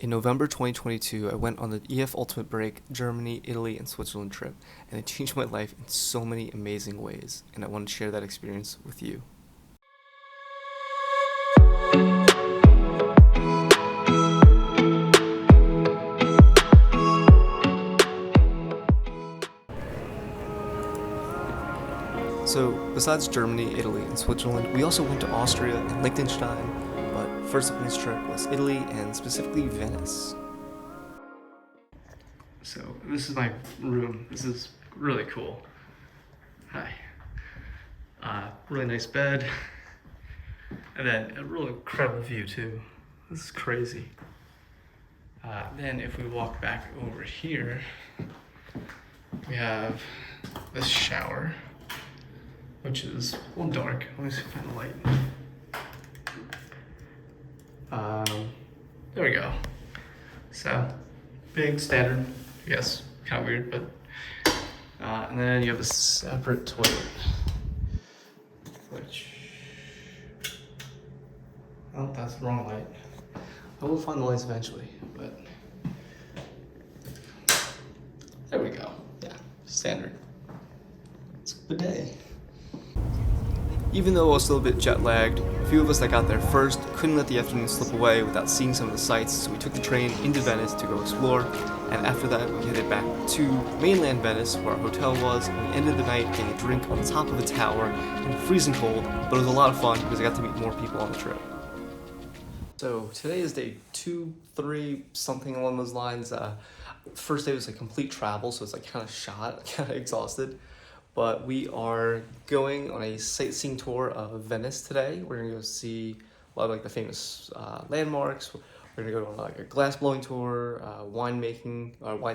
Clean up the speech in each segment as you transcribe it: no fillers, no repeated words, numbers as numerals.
In November 2022, I went on the EF Ultimate Break Germany, Italy, and Switzerland trip, and it changed my life in so many amazing ways, and I want to share that experience with you. So, besides Germany, Italy, and Switzerland, we also went to Austria and Liechtenstein, but first up on this trip was Italy, and specifically Venice. So, this is my room. This is really cool. Hi. Really nice bed. And then a really incredible view too. This is crazy. Then if we walk back over here, we have this shower, which is a little dark. Let me see if I find the light. There we go. So, big standard, I guess, kind of weird, but. And then you have a separate toilet, which, oh, that's the wrong light. I will find the lights eventually, but there we go. Yeah, standard. It's a good day. Even though I was still a bit jet lagged, a few of us that got there first couldn't let the afternoon slip away without seeing some of the sights, so we took the train into Venice to go explore, and after that we headed back to mainland Venice where our hotel was, and we ended the night getting a drink on the top of a tower in freezing cold, but it was a lot of fun because I got to meet more people on the trip. So today is day 2, 3, something along those lines. First day was like complete travel, so it's like kind of shot, kind of exhausted. But we are going on a sightseeing tour of Venice today. We're gonna go see a lot of like the famous landmarks. We're gonna go on like a glass blowing tour, wine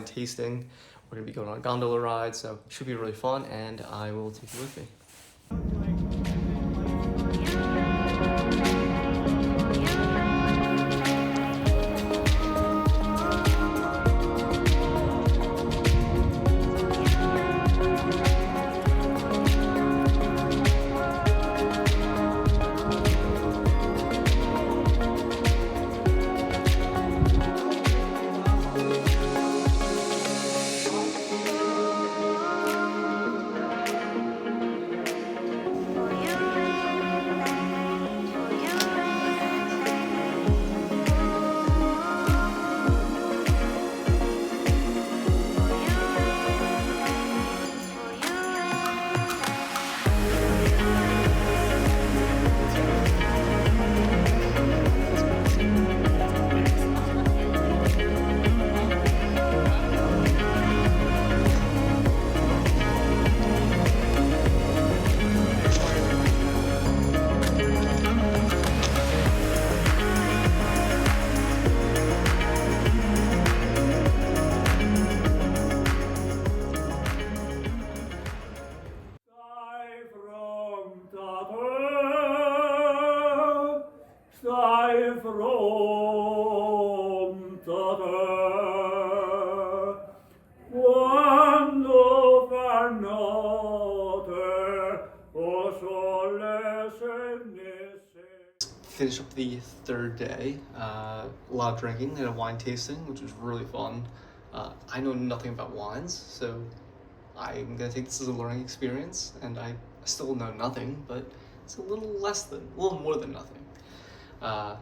tasting. We're gonna be going on a gondola ride, so it should be really fun, and I will take you with me. Finish up the third day, a lot of drinking and a wine tasting, which was really fun. I know nothing about wines, so I'm gonna take this as a learning experience, and I still know nothing, but it's a little more than nothing.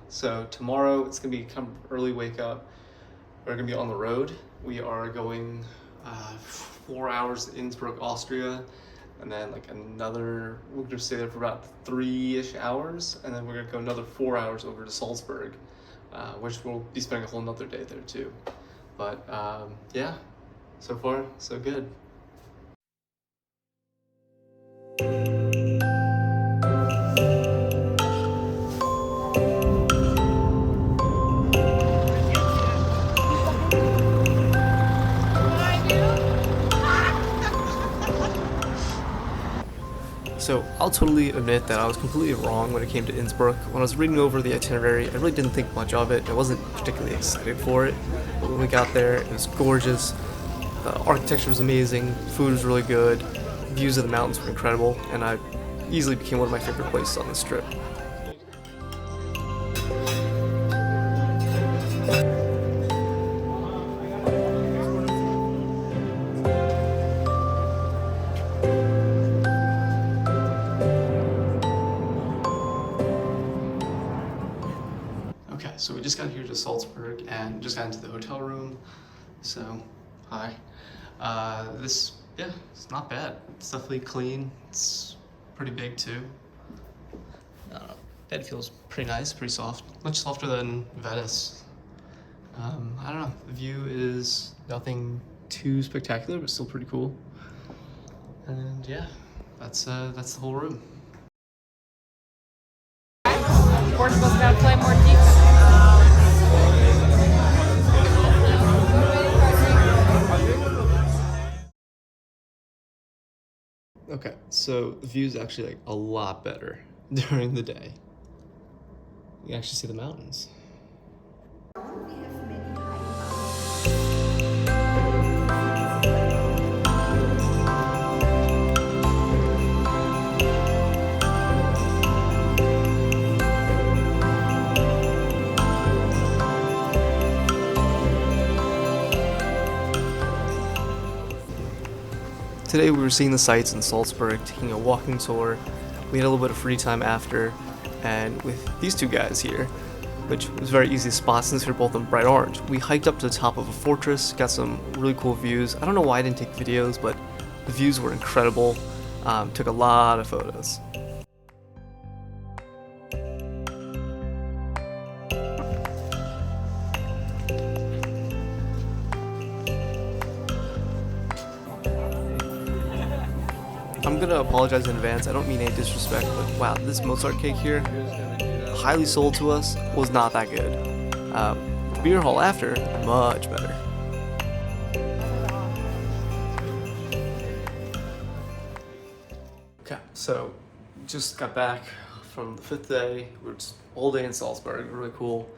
So tomorrow it's gonna be kind of early wake up. We're gonna be on the road. We are going 4 hours to Innsbruck, Austria, and then we're gonna stay there for about 3-ish hours, and then we're gonna go another 4 hours over to Salzburg, which we'll be spending a whole nother day there too. But yeah, so far so good. So I'll totally admit that I was completely wrong when it came to Innsbruck. When I was reading over the itinerary, I really didn't think much of it. I wasn't particularly excited for it. But when we got there, it was gorgeous. The architecture was amazing, food was really good, views of the mountains were incredible, and I easily became one of my favorite places on this trip. so we just got here to Salzburg and just got into the hotel room. So, hi. Yeah, it's not bad. It's definitely clean. It's pretty big too. I don't know. Bed feels pretty nice, pretty soft. Much softer than Venice. I don't know. The view is nothing too spectacular, but still pretty cool. And yeah, that's the whole room. Portugal's got to play more defense. Okay, so the view is actually like a lot better during the day. You can actually see the mountains. Today we were seeing the sights in Salzburg, taking a walking tour. We had a little bit of free time after, and with these two guys here, which was very easy to spot since they're both in bright orange, we hiked up to the top of a fortress, got some really cool views. I don't know why I didn't take videos, but the views were incredible. Took a lot of photos. I'm gonna apologize in advance, I don't mean any disrespect, but wow, this Mozart cake here, highly sold to us, was not that good. The beer hall after, much better. Okay, so just got back from the 5th day. We were just all day in Salzburg, really cool.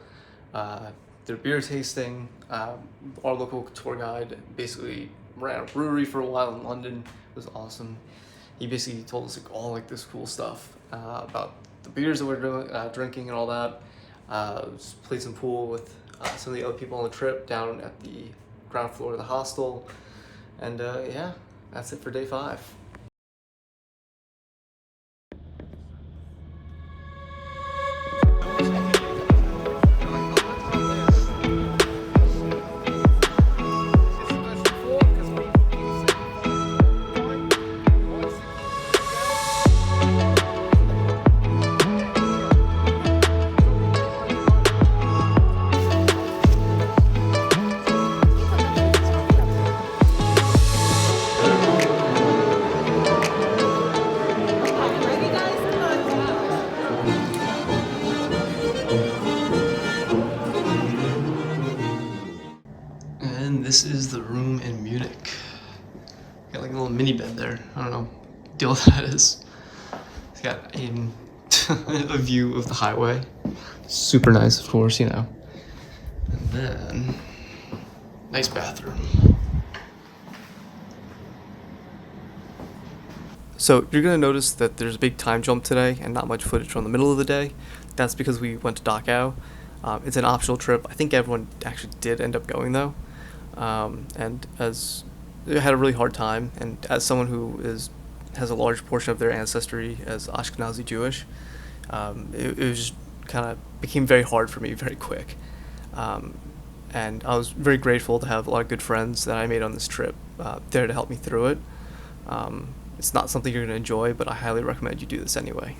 Did a beer tasting. Our local tour guide basically ran a brewery for a while in London. It was awesome. He basically told us like all like this cool stuff about the beers that we're drinking and all that. Just played some pool with some of the other people on the trip down at the ground floor of the hostel. And yeah, that's it for day 5. And this is the room in Munich. Got like a little mini bed there. I don't know what deal that is. It's got a view of the highway. Super nice, of course, you know. And then, nice bathroom. So you're gonna notice that there's a big time jump today and not much footage from the middle of the day. That's because we went to Dachau. It's an optional trip. I think everyone actually did end up going though. And as I had a really hard time, and as someone who has a large portion of their ancestry as Ashkenazi Jewish, it was kind of became very hard for me very quick. And I was very grateful to have a lot of good friends that I made on this trip there to help me through it. It's not something you're going to enjoy, but I highly recommend you do this anyway.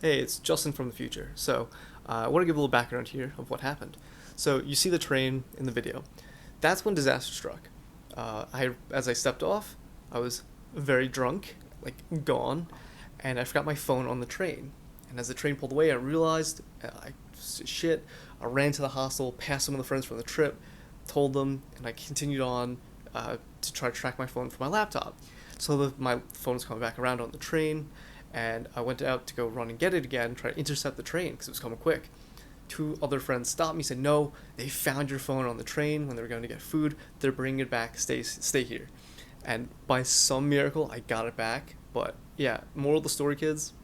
Hey, it's Justin from the future. So, I want to give a little background here of what happened. So, you see the train in the video. That's when disaster struck. As I stepped off, I was very drunk, like gone, and I forgot my phone on the train. And as the train pulled away, I realized, shit, I ran to the hostel, passed some of the friends from the trip, told them, and I continued on to try to track my phone for my laptop. So my phone was coming back around on the train, and I went out to go run and get it again, try to intercept the train because it was coming quick. 2 other friends stopped me, said, "No, they found your phone on the train when they were going to get food. They're bringing it back. Stay here." And by some miracle, I got it back. But yeah, moral of the story, kids,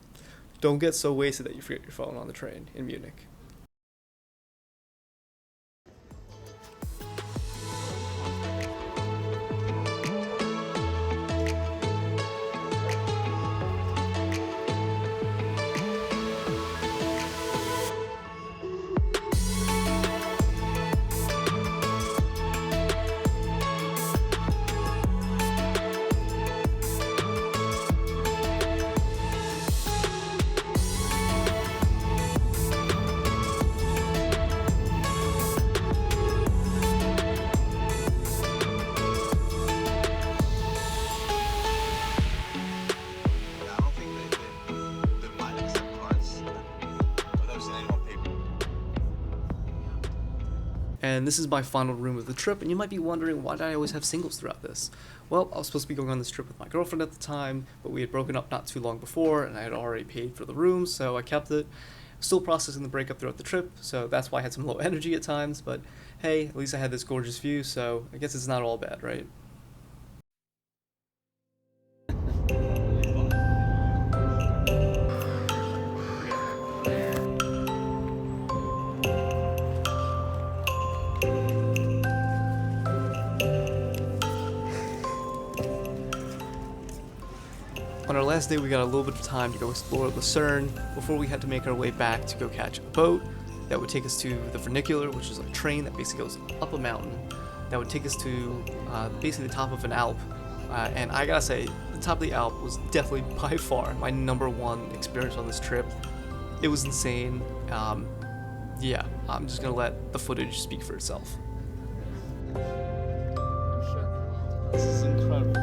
don't get so wasted that you forget your phone on the train in Munich. And this is my final room of the trip, and you might be wondering, why did I always have singles throughout this? Well, I was supposed to be going on this trip with my girlfriend at the time, but we had broken up not too long before, and I had already paid for the room, so I kept it. Still processing the breakup throughout the trip, so that's why I had some low energy at times, but hey, at least I had this gorgeous view, so I guess it's not all bad, right? On our last day, we got a little bit of time to go explore Lucerne before we had to make our way back to go catch a boat that would take us to the funicular, which is a train that basically goes up a mountain that would take us to basically the top of an Alp. And I gotta say, the top of the Alp was definitely by far my #1 experience on this trip. It was insane. Yeah, I'm just gonna let the footage speak for itself. This is incredible.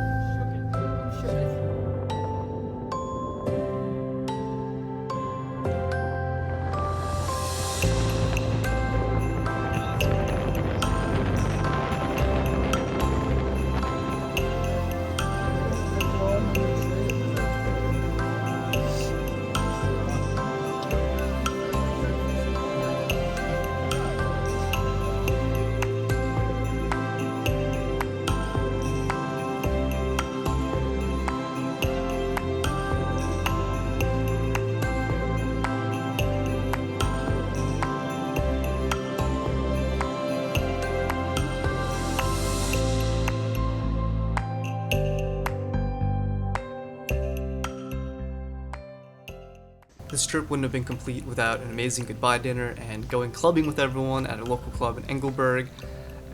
This trip wouldn't have been complete without an amazing goodbye dinner and going clubbing with everyone at a local club in Engelberg.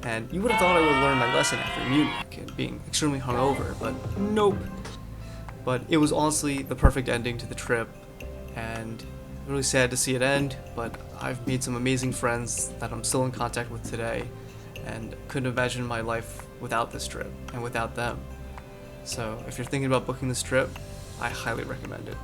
And you would have thought I would have learned my lesson after Munich and being extremely hungover, but nope. But it was honestly the perfect ending to the trip, and really sad to see it end, but I've made some amazing friends that I'm still in contact with today, and couldn't imagine my life without this trip and without them. So if you're thinking about booking this trip, I highly recommend it.